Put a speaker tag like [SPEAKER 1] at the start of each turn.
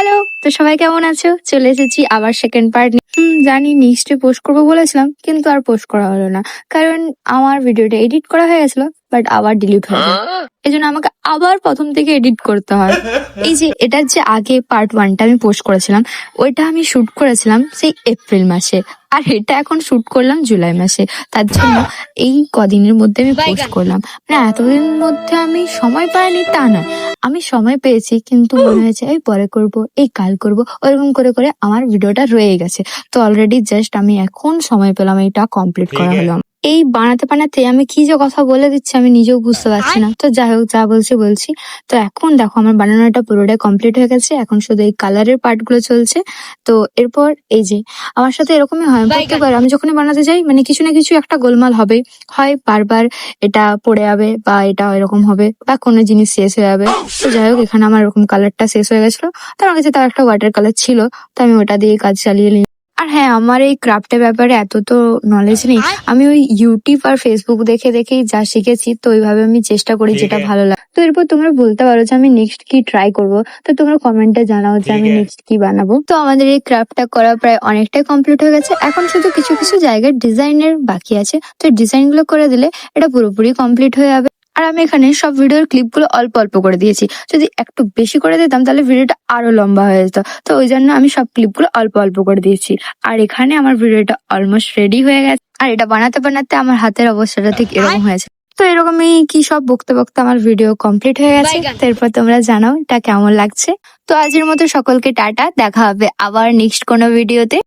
[SPEAKER 1] Hello, তো সবাই কেমন আছো? চলে এসেছি আবার সেকেন্ড পার্ট। জানি নেক্সটে পোস্ট করবো বলেছিলাম, কিন্তু আর পোস্ট করা হলো না। কারণ আমার ভিডিওটা এডিট করা হয়ে গেছিল, বাট আবার ডিলিট হয়ে যায়। এই জন্য আমাকে আবার প্রথম থেকে এডিট করতে হয়। এই যে এটার যে আগে পার্ট 1টা আমি পোস্ট করেছিলাম, ওইটা আমি শুট করেছিলাম সেই এপ্রিল মাসে। আর এটা এখন শুট করলাম জুলাই মাসে। তার জন্য এই কদিনের মধ্যে আমি পোস্ট করলাম। না, এতদিনের মধ্যে আমি সময় পাইনি তা না, আমি সময় পেয়েছি, কিন্তু মনে হয়েছে এই পরে করব, এই কাল করব, ওইরকম করে করে আমার ভিডিওটা রয়ে গেছে। তো অলরেডি জাস্ট আমি এখন সময় পেলাম, এটা কমপ্লিট করা হলো। এই বানাতে বানাতে আমি কি যে কথা বলে দিচ্ছি আমি নিজেও বুঝতে পারছি না। তো যাই হোক, যা বলছি। তো এখন দেখো আমার বানানোটা পুরোটাই কমপ্লিট হয়ে গেছে। এখন শুধু এই কালারের পার্ট গুলো চলছে। তো এরপর এই যে আমার সাথে এরকমই হয় প্রত্যেকবার আমি যখনই বানাতে যাই, মানে কিছু না কিছু একটা গোলমাল হবে। হয় বারবার এটা পড়ে যাবে, বা এটা এরকম হবে, বা কোনো জিনিস শেষ হয়ে যাবে। তো যাই হোক, এখানে আমার এরকম কালারটা শেষ হয়ে গেছিল। তার কাছে তার একটা ওয়াটার কালার ছিল, তো আমি ওটা দিয়ে কাজ চালিয়ে নিই। আর হ্যাঁ, আমার এই ক্রাফটের ব্যাপারে এত তো নলেজ নেই। আমি ওই ইউটিউব আর ফেসবুক দেখে দেখেই যা শিখেছি, তো ওইভাবে আমি চেষ্টা করি যেটা ভালো লাগে। তো এরপর তোমরা বলতে পারো যে আমি নেক্সট কি ট্রাই করব। তো তোমরা কমেন্টে জানাও যে আমি নেক্সট কি বানাবো। তো আমাদের এই ক্রাফটটা করা প্রায় অনেকটাই কমপ্লিট হয়ে গেছে। এখন শুধু কিছু কিছু জায়গায় ডিজাইনের বাকি আছে। তো ডিজাইন গুলো করে দিলে এটা পুরোপুরি কমপ্লিট হয়ে যাবে। আর আমি এখানে সব ভিডিওর ক্লিপগুলো অল্প অল্প করে দিয়েছি। যদি একটু বেশি করে দিতাম তাহলে ভিডিওটা আরো লম্বা হয়ে যেত। তো ওই জন্য আমি সব ক্লিপগুলো অল্প অল্প করে দিয়েছি। আর এখানে আমার ভিডিওটা অলমোস্ট রেডি হয়ে গেছে। আর এটা বানাতে বানাতে আমার হাতের অবস্থাটা ঠিক এরকম হয়েছে। তো এরকমই কি সব বকতে বকতে আমার ভিডিও কমপ্লিট হয়ে গেছে। তারপর তোমরা জানাও এটা কেমন লাগছে। তো আজকের মতো সকলকে টাটা, দেখা হবে আবার নেক্সট কোনো ভিডিওতে।